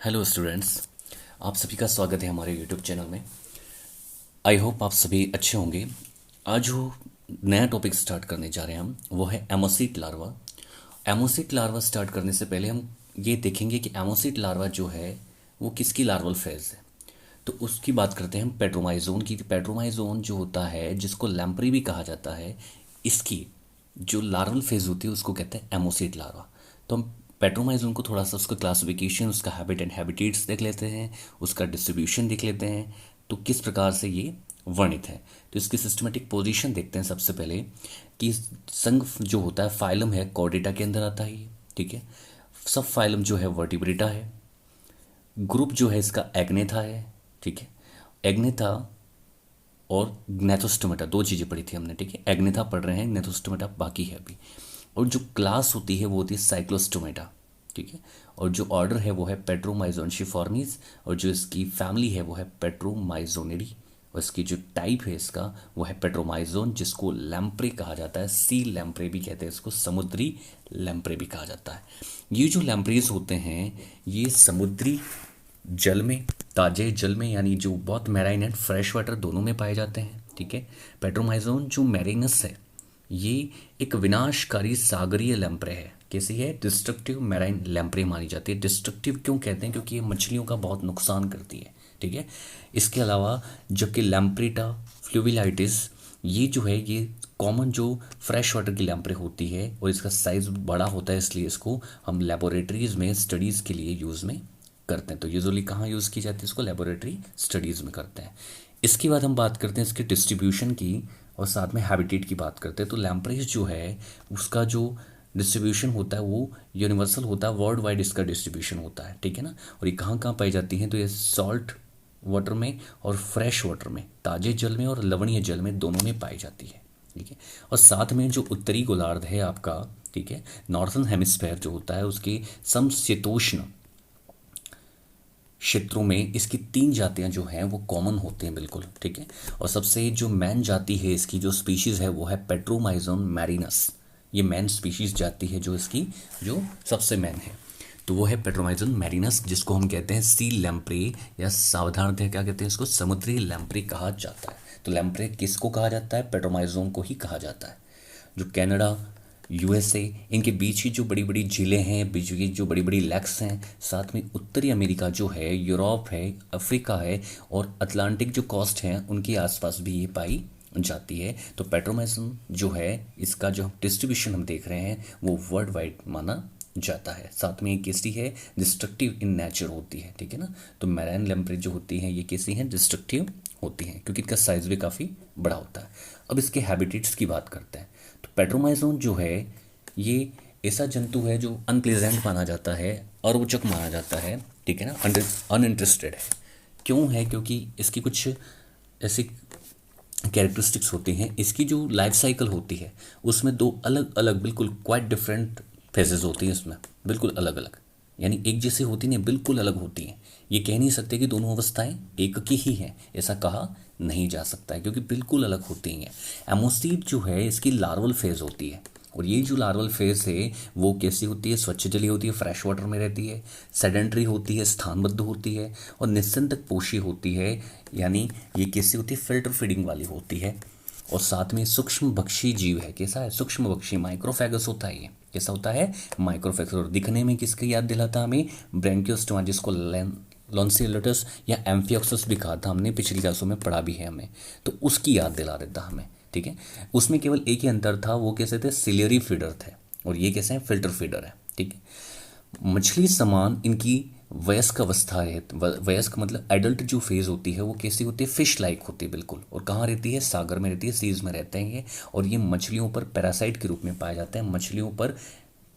Hello students. आप सभी का स्वागत है हमारे यूट्यूब चैनल में। आई होप आप सभी अच्छे होंगे। आज जो नया टॉपिक स्टार्ट करने जा रहे हैं हम, वो है एमोसीट लार्वा। एमोसीट लार्वा स्टार्ट करने से पहले हम ये देखेंगे कि एमोसीट लार्वा जो है वो किसकी लार्वल फेज है। तो उसकी बात करते हैं हम पेट्रोमाइजोन की। पेट्रोमाइजोन जो होता है, जिसको लैम्प्री भी कहा जाता है, इसकी जो लार्वल फेज होती है उसको कहते हैं एमोसीट लार्वा। तो हम पेट्रोमाइजोन को थोड़ा सा उसका क्लासिफिकेशन, उसका हैबिट एंड हैबिटेट्स देख लेते हैं, उसका डिस्ट्रीब्यूशन देख लेते हैं, तो किस प्रकार से ये वर्णित है। तो इसकी सिस्टमेटिक पोजीशन देखते हैं सबसे पहले कि संघ जो होता है, फाइलम है, कॉर्डेटा के अंदर आता है ये, ठीक है। सब फाइलम जो है वर्टिब्रेटा है। ग्रुप जो है इसका एग्नेथा है, ठीक है। एग्नेथा और ग्नेथोस्टोमेटा, दो चीज़ें पढ़ी थी हमने, ठीक है। एग्नेथा पढ़ रहे हैं, ग्नेथोस्टोमेटा बाकी है अभी। और जो क्लास होती है वो होती है साइक्लोस्टोमेटा, ठीक है। और जो ऑर्डर है वो है पेट्रोमाइजोनशिफॉर्मीज, और जो इसकी फैमिली है वो है पेट्रोमाइजोनेरी। और इसकी जो टाइप है इसका वो है पेट्रोमाइजोन, जिसको लैम्प्रे कहा जाता है। सी लैम्प्रे भी कहते हैं इसको, समुद्री लैम्प्रे भी कहा जाता है। ये जो लैम्प्रेज होते हैं ये समुद्री जल में, ताजे जल में, यानी जो बहुत मैराइन एंड फ्रेश वाटर दोनों में पाए जाते हैं, ठीक है। पेट्रोमाइजोन जो मैरिनस है ये एक विनाशकारी सागरीय लैम्प्रे है। कैसी है? डिस्ट्रक्टिव मैराइन लैम्प्रे मानी जाती है। डिस्ट्रक्टिव क्यों कहते हैं? क्योंकि ये मछलियों का बहुत नुकसान करती है, ठीक है। इसके अलावा जबकि लैम्प्रेटा फ्लूविलाइटिस ये जो है ये कॉमन जो फ्रेश वाटर की लैम्प्रे होती है, और इसका साइज़ बड़ा होता है, इसलिए इसको हम लेबोरेटरीज़ में स्टडीज़ के लिए यूज़ में करते हैं। तो यूजुअली कहाँ यूज़ की जाती है? इसको लेबोरेटरी स्टडीज़ में करते हैं। इसके बाद हम बात करते हैं इसके डिस्ट्रीब्यूशन की, और साथ में हैबिटेट की बात करते हैं। तो लैम्प्रेस जो है उसका जो डिस्ट्रीब्यूशन होता है वो यूनिवर्सल होता है, वर्ल्ड वाइड इसका डिस्ट्रीब्यूशन होता है, ठीक है ना। और ये कहाँ कहाँ पाई जाती हैं? तो ये सॉल्ट वाटर में और फ्रेश वाटर में, ताजे जल में और लवणीय जल में, दोनों में पाई जाती है, ठीक है। और साथ में जो उत्तरी गोलार्ध है आपका, ठीक है, नॉर्थन हेमिस्फेयर जो होता है उसकी समशीतोष्ण क्षेत्रों में इसकी तीन जातियां जो हैं वो कॉमन होती हैं, बिल्कुल, ठीक है। और सबसे जो मैन जाति है इसकी, जो स्पीशीज़ है वो है पेट्रोमाइजोन मैरिनस। ये मैन स्पीशीज़ जाति है जो इसकी जो सबसे मैन है, तो वो है पेट्रोमाइजोन मैरिनस, जिसको हम कहते हैं सी लैम्प्रे, या सावधानतः क्या कहते हैं इसको? समुद्री लैम्प्रे कहा जाता है। तो लैम्प्रे किसको कहा जाता है? पेट्रोमाइजोन को ही कहा जाता है। जो कनाडा, यूएसए, इनके बीच की जो बड़ी बड़ी झीलें हैं, बीच की जो बड़ी बड़ी लेक्स हैं, साथ में उत्तरी अमेरिका जो है, यूरोप है, अफ्रीका है, और अटलांटिक जो कोस्ट हैं उनके आसपास भी ये पाई जाती है। तो पेट्रोमाइजन जो है इसका जो डिस्ट्रीब्यूशन हम देख रहे हैं वो वर्ल्ड वाइड माना जाता है। साथ में ये कैसी है? डिस्ट्रक्टिव इन नेचर होती है, ठीक है ना। तो मैराइन लैम्प्रे जो होती हैं ये कैसी हैं? डिस्ट्रक्टिव होती हैं, क्योंकि इनका साइज भी काफ़ी बड़ा होता है। अब इसके हैबिटेट्स की बात करते हैं। तो पेट्रोमाइजोन जो है ये ऐसा जंतु है जो अनप्लेजेंट माना जाता है, अरोचक माना जाता है, ठीक है ना, अनइंटरेस्टेड है। क्यों है? क्योंकि इसकी कुछ ऐसी कैरेक्टरिस्टिक्स होती हैं। इसकी जो लाइफ साइकिल होती है उसमें दो अलग अलग, बिल्कुल क्वाइट डिफरेंट फेजेस होती हैं इसमें, बिल्कुल अलग अलग, यानी एक जैसी होती नहीं, बिल्कुल अलग होती हैं। ये कह नहीं सकते कि दोनों अवस्थाएं एक की ही हैं, ऐसा कहा नहीं जा सकता है, क्योंकि बिल्कुल अलग होती हैं। एमोसीट जो है इसकी लार्वल फेज होती है, और ये जो लार्वल फेज है वो कैसी होती है? स्वच्छ जलीय होती है, फ्रेश वाटर में रहती है, सेडेंट्री होती है, स्थानबद्ध होती है, और निस्संतक पोषी होती है, यानी ये कैसी होती है? फिल्टर फीडिंग वाली होती है। और साथ में सूक्ष्म भक्षी जीव है। कैसा है? सूक्ष्म भक्षी, माइक्रोफेगस होता है ये। कैसा होता है? माइक्रोफेगस। और दिखने में किसकी याद दिलाता हमें? ब्रेंकियोस्टोमा, जिसको लॉन्सिलोटस या एम्फियोक्सस भी कहा था हमने, पिछली क्लासों में पढ़ा भी है हमें, तो उसकी याद दिला देता हमें, ठीक है। उसमें केवल एक ही अंतर था, वो कैसे थे? सिलियरी फीडर थे, और ये कैसे हैं? फिल्टर फीडर है, ठीक है। मछली समान इनकी वयस्क अवस्था है। वयस्क मतलब एडल्ट जो फेज होती है वो कैसी होती है? फिश लाइक होती है, बिल्कुल। और कहाँ रहती है? सागर में रहती है, सीज में रहते हैं ये। और ये मछलियों पर पैरासाइट के रूप में पाए जाते हैं, मछलियों पर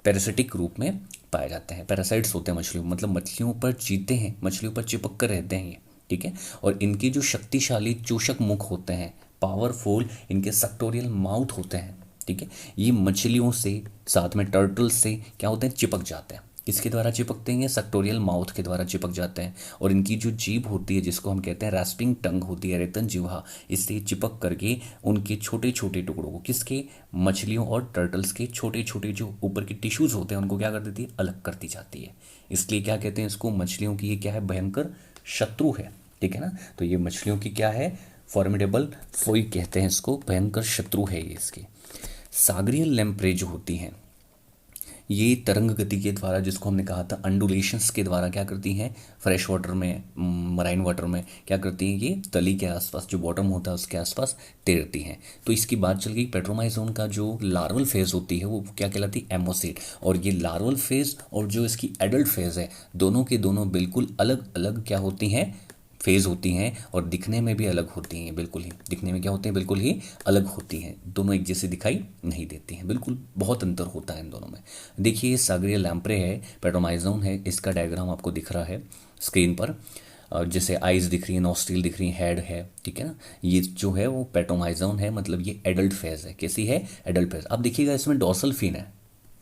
पैरासिटिक रूप में पाए जाते हैं। पैरासाइट्स होते हैं मछलियों, मतलब मछलियों पर जीते हैं, मछलियों पर चिपक कर रहते हैं ये, ठीक है। और इनके जो शक्तिशाली चूषक मुख होते हैं, पावरफुल इनके सक्टोरियल माउथ होते हैं, ठीक है। ये मछलियों से, साथ में टर्टल से क्या होते हैं? चिपक जाते हैं। किसके द्वारा चिपकते हैं? सेक्टोरियल माउथ के द्वारा चिपक जाते हैं। और इनकी जो जीभ होती है, जिसको हम कहते हैं रैस्पिंग टंग होती है, रेतन जिह्वा, इससे चिपक करके उनके छोटे छोटे टुकड़ों को, किसके? मछलियों और टर्टल्स के छोटे छोटे जो ऊपर के टिश्यूज होते हैं उनको क्या कर देती है? अलग करती जाती है। इसलिए क्या कहते हैं इसको? मछलियों की ये क्या है? भयंकर शत्रु है, ठीक है ना। तो ये मछलियों की क्या है? फॉर्मिडेबल फोई कहते हैं इसको, भयंकर शत्रु है ये इसके। सागरीय लैम्प्रे जो होती हैं, ये तरंग गति के द्वारा, जिसको हमने कहा था अंडुलेशंस के द्वारा, क्या करती हैं? फ्रेश वाटर में, मराइन वाटर में क्या करती हैं? ये तली के आसपास जो बॉटम होता है उसके आसपास तैरती हैं। तो इसकी बात चल गई। पेट्रोमाइजोन का जो लार्वल फेज होती है वो क्या कहलाती है? एमोसीड। और ये लार्वल फेज और जो इसकी एडल्ट फेज है, दोनों के दोनों बिल्कुल अलग अलग क्या होती हैं? फेज होती हैं, और दिखने में भी अलग होती हैं, बिल्कुल ही दिखने में क्या होती हैं? बिल्कुल ही अलग होती हैं। दोनों एक जैसे दिखाई नहीं देती हैं, बिल्कुल बहुत अंतर होता है इन दोनों में। देखिए सागरीय लैम्प्रे है, पेट्रोमाइजोन है, इसका डायग्राम आपको दिख रहा है स्क्रीन पर। जैसे आइज दिख रही है, नॉस्ट्रिल दिख रही है, हेड है, ठीक है ना। ये जो है वो पेट्रोमाइजोन है, मतलब ये एडल्ट फेज है। कैसी है? Adult phase. अब देखिएगा इसमें डोर्सल फिन है।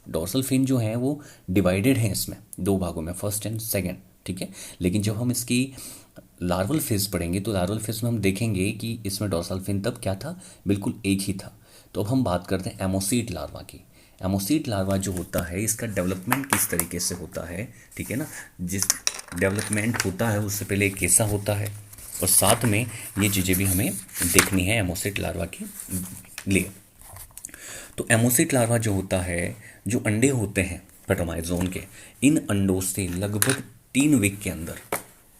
डोर्सल फिन जो है वो डिवाइडेड है इसमें दो भागों में, फर्स्ट एंड सेकेंड, ठीक है। लेकिन जब हम इसकी लार्वल फेज पढ़ेंगे तो लार्वल फेज में हम देखेंगे कि इसमें डोर्सल फिन तब क्या था? बिल्कुल एक ही था। तो अब हम बात करते हैं एमोसीड लार्वा की। एमोसीड लार्वा जो होता है, इसका डेवलपमेंट किस तरीके से होता है, ठीक है ना। जिस डेवलपमेंट होता है उससे पहले एक कैसा होता है, और साथ में ये चीज़ें भी हमें देखनी है एमोसीड लार्वा के लिए। तो एमोसीड लार्वा जो होता है, जो अंडे होते हैं पेट्रोमाइजोन के, इन अंडों से लगभग 3 वीक के अंदर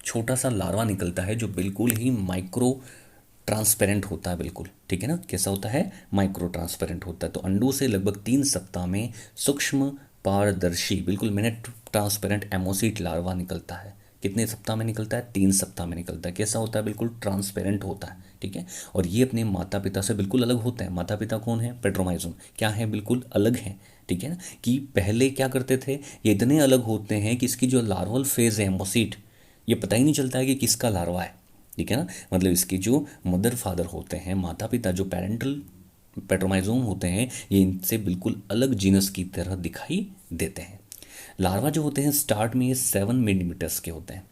छोटा सा लार्वा निकलता है जो बिल्कुल ही माइक्रो ट्रांसपेरेंट होता है, बिल्कुल, ठीक है ना। कैसा होता है? माइक्रो ट्रांसपेरेंट होता है। तो अंडों से लगभग 3 सप्ताह में सूक्ष्म पारदर्शी, बिल्कुल मिनट ट्रांसपेरेंट एमोसीड लार्वा निकलता है। कितने सप्ताह में निकलता है? 3 सप्ताह में निकलता है। कैसा होता है? बिल्कुल ट्रांसपेरेंट होता है, ठीक है। और ये अपने माता पिता से बिल्कुल अलग होता है। माता पिता कौन है? पेट्रोमाइजोन। क्या है? बिल्कुल अलग है, ठीक है ना। कि पहले क्या करते थे, ये इतने अलग होते हैं कि इसकी जो लार्वल फेज है एमोसीड, ये पता ही नहीं चलता है कि किसका लार्वा है, ठीक है ना। मतलब इसकी जो मदर फादर होते हैं, माता पिता, जो पेरेंटल पेट्रोमाइजोम होते हैं, ये इनसे बिल्कुल अलग जीनस की तरह दिखाई देते हैं। लार्वा जो होते हैं स्टार्ट में ये 7 मिलीमीटर्स के होते हैं।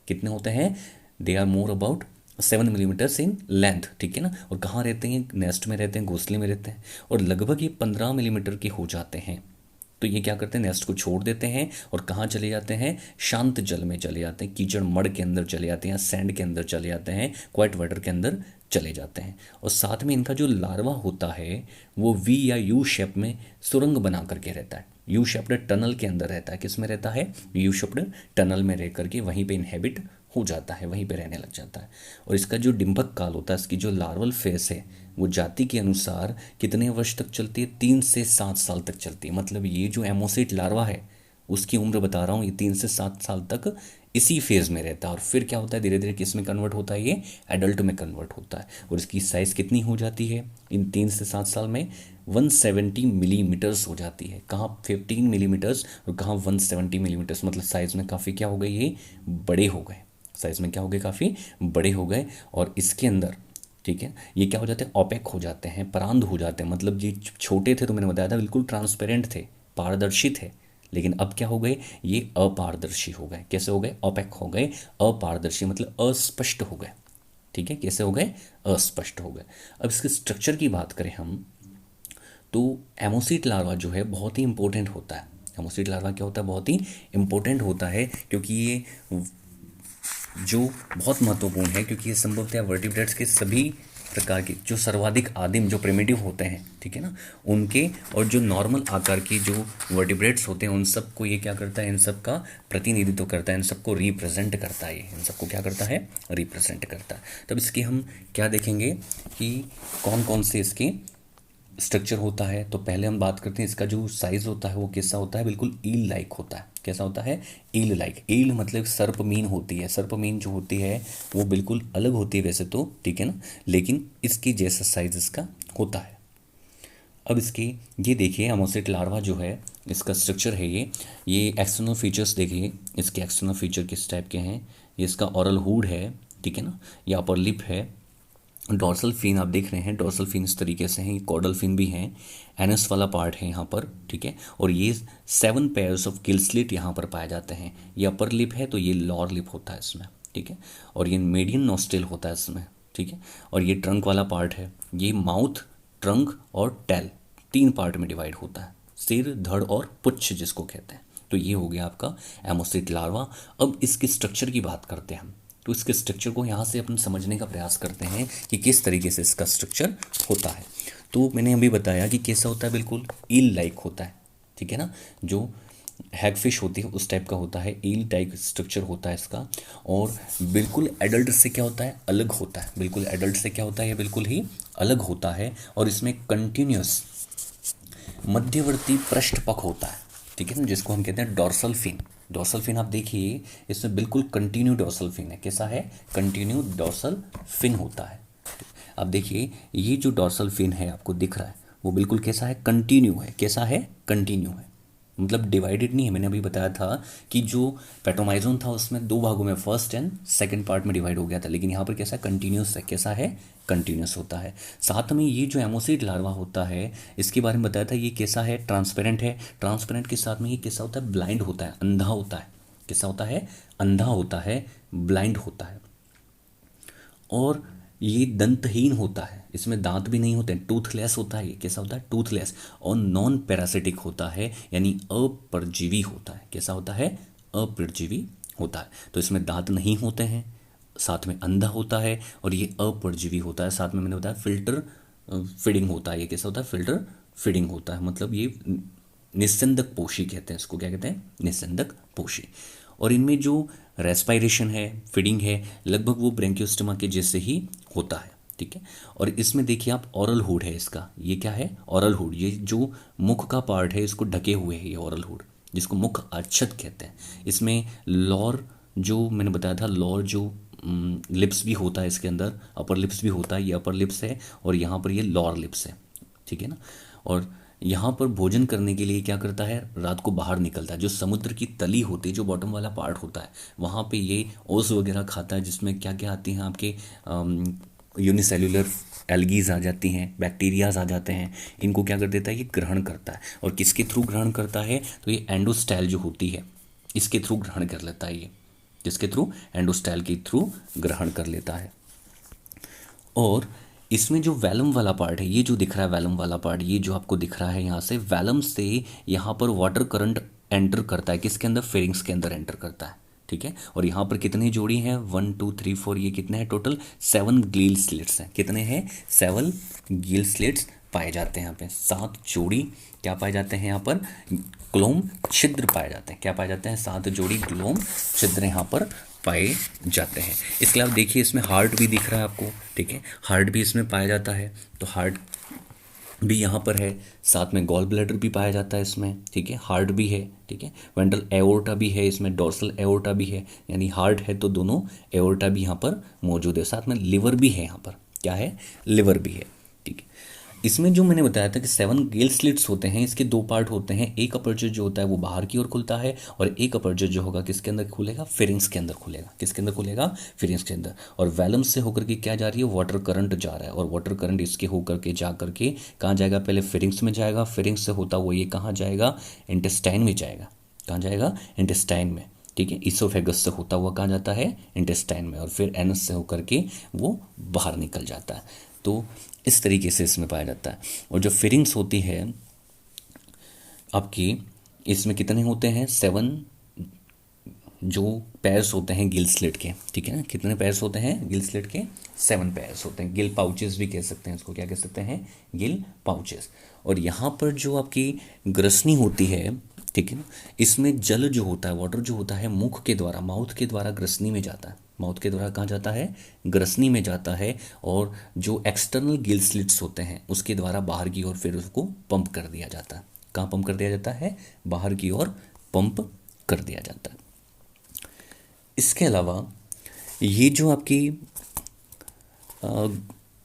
कितने होते हैं? They are more about 7 millimetres in length, ठीक है ना। और कहाँ रहते हैं? नेस्ट में रहते हैं, घोंसले में रहते हैं। और लगभग ये 15 मिलीमीटर के हो जाते हैं। तो ये क्या करते हैं? नेस्ट को छोड़ देते हैं और कहाँ चले जाते हैं? शांत जल में चले जाते हैं, कीचड़ मड़ के अंदर चले जाते हैं, सैंड के अंदर चले जाते हैं, क्वाइट वाटर के अंदर चले जाते हैं। और साथ में इनका जो लार्वा होता है वो वी या यू शेप में सुरंग बना करके रहता है। यू शेप्ड टनल के अंदर रहता है। किस में रहता है? यू शेप्ड टनल में रह करके वहीं पे इनहेबिट हो जाता है, वहीं पे रहने लग जाता है। और इसका जो डिंभक काल होता है, इसकी जो लार्वल फेस है, वो जाति के अनुसार कितने वर्ष तक चलती है? 3 से 7 साल तक चलती है। मतलब ये जो एमोसीड लार्वा है उसकी उम्र बता रहा हूँ, ये 3 से 7 साल तक इसी फेज में रहता है। और फिर क्या होता है? धीरे धीरे किस में कन्वर्ट होता है? ये एडल्ट में कन्वर्ट होता है। और इसकी साइज़ कितनी हो जाती है इन 3 से 7 साल में? 170 मिलीमीटर्स हो जाती है। कहाँ 15 मिलीमीटर्स और कहाँ 170 मिलीमीटर्स। मतलब साइज़ में काफ़ी क्या हो गए? ये बड़े हो गए। साइज़ में क्या हो गए? काफ़ी बड़े हो गए। और इसके अंदर, ठीक है, ये क्या हो जाते हैं? ओपेक हो जाते हैं, परांध हो जाते हैं। मतलब ये छोटे थे तो मैंने बताया था बिल्कुल ट्रांसपेरेंट थे, पारदर्शी थे। लेकिन अब क्या हो गए? ये अपारदर्शी हो गए। कैसे हो गए? ओपेक हो गए, अपारदर्शी मतलब अस्पष्ट हो गए, ठीक है। कैसे हो गए? अस्पष्ट हो गए। अब इसके स्ट्रक्चर की बात करें हम, तो एमोसीड लार्वा जो है बहुत ही इंपॉर्टेंट होता है। एमोसीड लार्वा क्या होता है? बहुत ही इंपॉर्टेंट होता है, क्योंकि ये जो बहुत महत्वपूर्ण है, क्योंकि ये संभवतः वर्टिब्रेट्स के सभी प्रकार के जो सर्वाधिक आदिम जो प्रिमिटिव होते हैं, ठीक है ना, उनके और जो नॉर्मल आकार के जो वर्टिब्रेट्स होते हैं उन सबको ये क्या करता है? इन सब का प्रतिनिधित्व करता है, इन सबको रिप्रेजेंट करता है। इन सबको क्या करता है? रिप्रेजेंट करता है। तब इसकी हम क्या देखेंगे कि कौन कौन से इसके स्ट्रक्चर होता है। तो पहले हम बात करते हैं इसका जो साइज होता है वो कैसा होता है? बिल्कुल ईल लाइक होता है। कैसा होता है? ईल लाइक। ईल मतलब सर्पमीन होती है। सर्पमीन जो होती है वो बिल्कुल अलग होती है वैसे तो, ठीक है ना, लेकिन इसकी जैसा साइज इसका होता है। अब इसके ये देखिए एमोसिट लार्वा जो है इसका स्ट्रक्चर है ये एक्सटर्नल फीचर्स देखिए। इसके एक्सटर्नल फीचर किस टाइप के हैं? ये इसका ऑरल हुड है, ठीक है ना, ये अपर लिप है, डॉर्सल फिन आप देख रहे हैं, डॉर्सल फिन इस तरीके से हैं, कॉर्डल फिन भी हैं, एनस वाला पार्ट है यहाँ पर, ठीक है। और ये 7 पेयर्स ऑफ गिल स्लिट यहाँ पर पाए जाते हैं। ये अपर लिप है तो ये लोअर लिप होता है इसमें, ठीक है। और ये मीडियन नोस्ट्रिल होता है इसमें, ठीक है। और ये ट्रंक वाला पार्ट है, ये माउथ, ट्रंक और टेल 3 पार्ट में डिवाइड होता है, सिर, धड़ और पुच्छ जिसको कहते हैं। तो ये हो गया आपका एमोसिट लार्वा। अब इसके स्ट्रक्चर की बात करते हैं हम, तो इसके स्ट्रक्चर को यहाँ से अपन समझने का प्रयास करते हैं कि किस तरीके से इसका स्ट्रक्चर होता है। तो मैंने अभी बताया कि कैसा होता है, बिल्कुल ईल लाइक होता है, ठीक है ना। जो हैगफिश होती है उस टाइप का होता है, ईल टाइप स्ट्रक्चर होता है इसका। और बिल्कुल एडल्ट से क्या होता है, अलग होता है, बिल्कुल एडल्ट से क्या होता है, ये बिल्कुल ही अलग होता है। और इसमें कंटिन्यूस मध्यवर्ती पृष्ठपक्ष होता है, ठीक है ना, जिसको हम कहते हैं डॉर्सल फिन। डॉर्सल फिन आप देखिए, इसमें बिल्कुल कंटिन्यू डॉर्सल फिन है। कैसा है, कंटिन्यू डॉर्सल फिन होता है। अब देखिए ये जो डॉर्सल फिन है आपको दिख रहा है, वो बिल्कुल कैसा है, कंटिन्यू है। कैसा है, कंटिन्यू है, मतलब डिवाइडेड नहीं है। मैंने अभी बताया था कि जो पेट्रोमाइजोन था उसमें 2 भागों में, फर्स्ट एंड सेकंड पार्ट में डिवाइड हो गया था, लेकिन यहाँ पर कैसा है, कंटिन्यूस है। कैसा है, कंटिन्यूस होता है। साथ में ये जो एमोसिड लार्वा होता है, इसके बारे में बताया था, ये कैसा है, ट्रांसपेरेंट है। ट्रांसपेरेंट के साथ में ये कैसा होता है, ब्लाइंड होता है, अंधा होता है। कैसा होता है, अंधा होता है, ब्लाइंड होता है। और ये दंतहीन होता है, इसमें दांत भी नहीं होते हैं, टूथलेस होता है। ये कैसा होता है, टूथलेस। और नॉन पैरासिटिक होता है, यानी अपरजीवी होता है। कैसा होता है, अपरजीवी होता है। तो इसमें दांत नहीं होते हैं, साथ में अंधा होता है, और ये अपरजीवी होता है। साथ में मैंने बताया फिल्टर फीडिंग होता है। ये कैसा होता है, फिल्टर फीडिंग होता है, मतलब ये निस्संदक पोषी कहते हैं इसको। क्या कहते हैं, निस्संदक पोषी। और इनमें जो रेस्पायरेशन है, फीडिंग है, लगभग वो ब्रेंकियोस्टोमा के जैसे ही होता है, ठीक है। और इसमें देखिए आप, ऑरल हुड है इसका। ये क्या है, ऑरल हुड। ये जो मुख का पार्ट है इसको ढके हुए है ये ऑरल हुड, जिसको मुख अच्छत कहते हैं। इसमें लॉर, जो मैंने बताया था, लॉर जो लिप्स भी होता है इसके अंदर, अपर लिप्स भी होता है। ये अपर लिप्स है और यहाँ पर ये लोअर लिप्स है, ठीक है ना। और यहाँ पर भोजन करने के लिए क्या करता है, रात को बाहर निकलता है। जो समुद्र की तली होती है, जो बॉटम वाला पार्ट होता है, वहाँ पे ये ओस वगैरह खाता है, जिसमें क्या क्या आती हैं आपके यूनिसेल्युलर एल्गीज आ जाती हैं, बैक्टीरियाज आ जाते हैं। इनको क्या कर देता है, ये ग्रहण करता है। और किसके थ्रू ग्रहण करता है, तो ये एंडोस्टाइल जो होती है इसके थ्रू ग्रहण कर लेता है। ये जिसके थ्रू, एंडोस्टाइल के थ्रू ग्रहण कर लेता है। और इसमें जो वैलम वाला पार्ट है, ये जो दिख रहा है वैलम वाला पार्ट, ये जो आपको दिख रहा है यहाँ से, वैलम से यहाँ पर वाटर करंट एंटर करता है। किसके अंदर, फेरिंग्स के अंदर एंटर करता है, ठीक है। और यहाँ पर कितनी जोड़ी हैं, 1 2 3 4, ये कितने हैं टोटल, 7 गील स्लिट्स हैं। कितने हैं, 7 गील स्लिट्स पाए जाते हैं यहाँ पे। 7 जोड़ी क्या पाए जाते हैं यहाँ पर, ग्लोम छिद्र पाए जाते हैं। क्या पाए जाते हैं, 7 जोड़ी ग्लोम छिद्र यहाँ पर पाए जाते हैं। इसके अलावा देखिए इसमें हार्ट भी दिख रहा है आपको, ठीक है, हार्ट भी इसमें पाया जाता है। तो हार्ट भी यहाँ पर है, साथ में गॉल ब्लैडर भी पाया जाता है इसमें, ठीक है, हार्ट भी है, ठीक है। वेंट्रल एओर्टा भी है इसमें, डोर्सल एओर्टा भी है, यानी हार्ट है तो दोनों एओर्टा भी यहाँ पर मौजूद है। साथ में लिवर भी है यहाँ पर, क्या है, लिवर भी है, ठीक है। इसमें जो मैंने बताया था कि 7 गेल स्लिट्स होते हैं, इसके 2 पार्ट होते हैं। एक अपर्चर जो होता है वो बाहर की ओर खुलता है, और एक अपर्चर जो होगा किसके अंदर खुलेगा, फेरिंग्स के अंदर खुलेगा। किसके अंदर खुलेगा, फेरिंग्स के अंदर। और वैलम से होकर के क्या जा रही है, वाटर करंट जा रहा है, और वाटर करंट इसके होकर के जा करके कहाँ जाएगा, पहले फेरिंग्स में जाएगा, फेरिंग्स से होता हुआ ये कहाँ जाएगा, इंटेस्टाइन में जाएगा। कहाँ जाएगा, इंटेस्टाइन में, ठीक है। इसोफेगस से होता हुआ कहाँ जाता है, इंटेस्टाइन में, और फिर एनस से होकर के वो बाहर निकल जाता है। तो इस तरीके से इसमें पाया जाता है। और जो फिरिंग्स होती है आपकी, इसमें कितने होते हैं, 7 जो पैर्स होते हैं गिल स्लिट के, ठीक है ना। कितने पैर्स होते हैं गिल स्लिट के, 7 पैर्स होते हैं। गिल पाउचेस भी कह सकते हैं इसको, क्या कह सकते हैं, गिल पाउचेस। और यहाँ पर जो आपकी ग्रसनी होती है, ठीक है ना, इसमें जल जो होता है, वाटर जो होता है, मुख के द्वारा, माउथ के द्वारा ग्रसनी में जाता है। माउथ के द्वारा कहाँ जाता है, ग्रसनी में जाता है। और जो एक्सटर्नल गिल स्लिट्स होते हैं उसके द्वारा बाहर की ओर फिर उसको पंप कर दिया जाता है। कहाँ पंप कर दिया जाता है, बाहर की ओर पंप कर दिया जाता है। इसके अलावा ये जो आपकी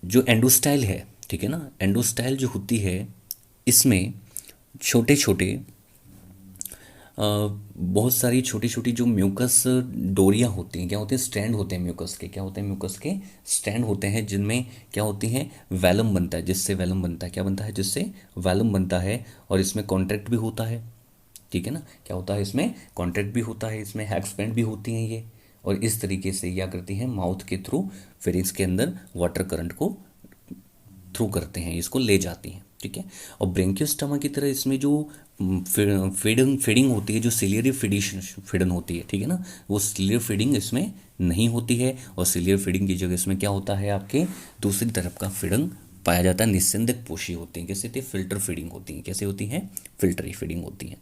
जो एंडोस्टाइल है, ठीक है ना, एंडोस्टाइल जो होती है, इसमें छोटे छोटे बहुत सारी छोटी छोटी जो म्यूकस डोरियाँ होती हैं, क्या होते हैं, स्टैंड होते हैं म्यूकस के, क्या होते हैं, म्यूकस के स्टैंड होते हैं, जिनमें क्या होती हैं, वैलम बनता है, जिससे वैलम बनता है, क्या बनता है, जिससे वैलम बनता है, और इसमें कॉन्ट्रैक्ट भी होता है, ठीक है ना, क्या होता है, इसमें कॉन्ट्रैक्ट भी होता है, इसमें हैक्सबैंड भी होती हैं ये, और इस तरीके से क्या करती हैं, माउथ के थ्रू फेरिंग्स के अंदर वाटर करंट को थ्रू करते हैं, इसको ले जाती हैं, ठीक है। और ब्रेंकियोस्टोमा की तरह इसमें जो फीडिंग फीडिंग होती है, जो सिलियरी फीडन होती है, ठीक है ना, वो सिलियर फीडिंग इसमें नहीं होती है, और सिलियर फीडिंग की जगह इसमें क्या होता है, आपके दूसरी तरफ का फीडिंग पाया जाता है, निस्यंदित पोषी होती हैं, कैसे होती है, फिल्टर फीडिंग होती हैं, कैसे होती हैं, फिल्टरी फीडिंग होती हैं।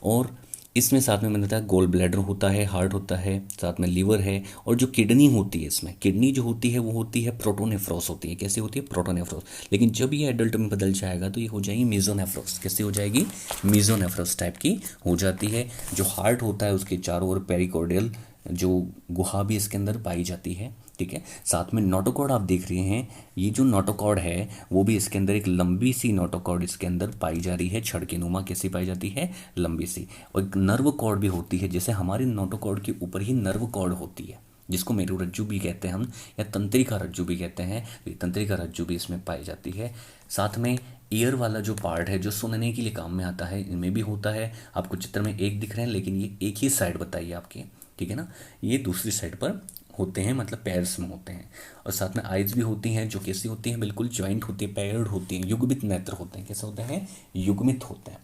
और इसमें साथ में मैंने बताया गोल ब्लैडर होता है, हार्ट होता है, साथ में लीवर है, और जो किडनी होती है, इसमें किडनी जो होती है वो होती है प्रोटोनेफ्रोस होती है, कैसे होती है, प्रोटोनेफ्रोस। लेकिन जब ये एडल्ट में बदल जाएगा तो ये हो जाएगी मीजोनेफ्रोस, कैसे हो जाएगी, मीजोनेफ्रोस टाइप की हो जाती है। जो हार्ट होता है उसके चारों ओर पेरिकोर्डियल जो गुहा भी इसके अंदर पाई जाती है, ठीक है। साथ में नोटोकॉर्ड आप देख रहे हैं, ये जो नोटोकॉर्ड है वो भी इसके अंदर एक लंबी सी नोटोकॉर्ड इसके अंदर पाई जा रही है, छड़ के नुमा, कैसी पाई जाती है, लंबी सी। और एक नर्व कॉर्ड भी होती है, जैसे हमारी नोटोकॉर्ड के ऊपर ही नर्व कॉर्ड होती है, जिसको मेरुरज्जु भी कहते हैं हम, या तंत्रिका रज्जु भी कहते हैं, तो ये तंत्रिका रज्जु भी इसमें पाई जाती है। साथ में ईयर वाला जो पार्ट है, जो सुनने के लिए काम में आता है, इनमें भी होता है। आपको चित्र में एक दिख रहे हैं, लेकिन ये एक ही साइड बताइए आपकी, ठीक है ना, ये दूसरी साइड पर होते हैं, मतलब पैर्स में होते हैं। और साथ में आइज भी होती हैं, जो कैसी होती हैं, बिल्कुल जॉइंट होती है, पेयर्ड होती हैं, युग्मित नेत्र होते हैं, कैसे होते हैं, युग्मित होते हैं।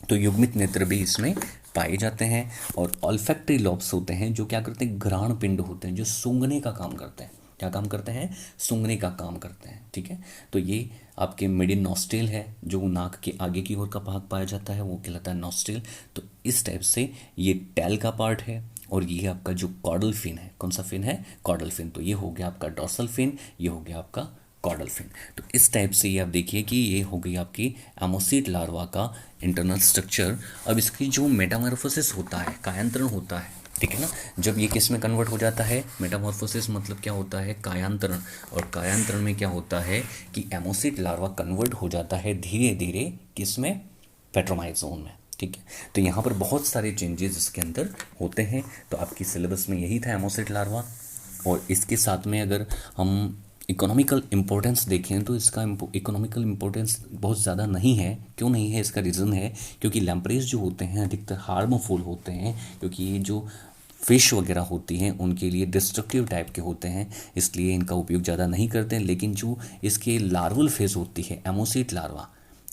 तो युग्मित नेत्र भी इसमें पाए जाते हैं। और ऑल्फैक्टरी लॉब्स होते हैं, जो क्या करते हैं, घ्राण पिंड होते हैं, जो सूंघने का काम करते हैं, क्या काम करते हैं, सूंघने का काम करते हैं, ठीक है। तो ये आपके मिडिल नॉस्ट्रिल है, जो नाक के आगे की ओर का भाग पाया जाता है, वो कहलाता है नॉस्ट्रिल। तो इस टाइप से ये टैल का पार्ट है। और ये आपका जो कॉर्डल फिन है, कौन सा फिन है, कॉर्डल फिन। तो ये हो गया आपका डॉर्सल फिन, ये हो गया आपका कॉर्डल फिन। तो इस टाइप से ये आप देखिए कि ये हो गई आपकी एमोसीट लार्वा का इंटरनल स्ट्रक्चर। अब इसकी जो मेटामॉर्फोसिस होता है, कायांतरण होता है, ठीक है ना, जब ये किस में कन्वर्ट हो जाता है, मेटामॉर्फोसिस मतलब क्या होता है, कायांतरण। और कायांतरण में क्या होता है कि एमोसीट लार्वा कन्वर्ट हो जाता है धीरे धीरे किस में, पेट्रोमाइजोन में, ठीक है। तो यहाँ पर बहुत सारे चेंजेस इसके अंदर होते हैं। तो आपकी सिलेबस में यही था एमोसिट लार्वा। और इसके साथ में अगर हम इकोनॉमिकल इम्पोर्टेंस देखें तो इसका इकोनॉमिकल इम्पोर्टेंस बहुत ज़्यादा नहीं है। क्यों नहीं है, इसका रीज़न है क्योंकि लैम्प्रेस जो होते हैं अधिकतर हार्मफुल होते हैं, क्योंकि ये जो फिश वगैरह होती हैं उनके लिए डिस्ट्रक्टिव टाइप के होते हैं, इसलिए इनका उपयोग ज़्यादा नहीं करते हैं। लेकिन जो इसके लार्वल फेज होती है, एमोसिट लार्वा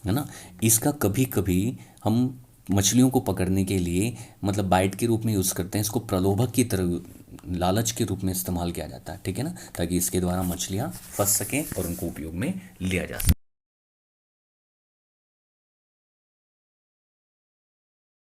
है ना, इसका कभी कभी हम मछलियों को पकड़ने के लिए मतलब बाइट के रूप में यूज़ करते हैं, इसको प्रलोभक की तरह, लालच के रूप में इस्तेमाल किया जाता है, ठीक है ना, ताकि इसके द्वारा मछलियाँ फंस सकें और उनको उपयोग में लिया जा सके।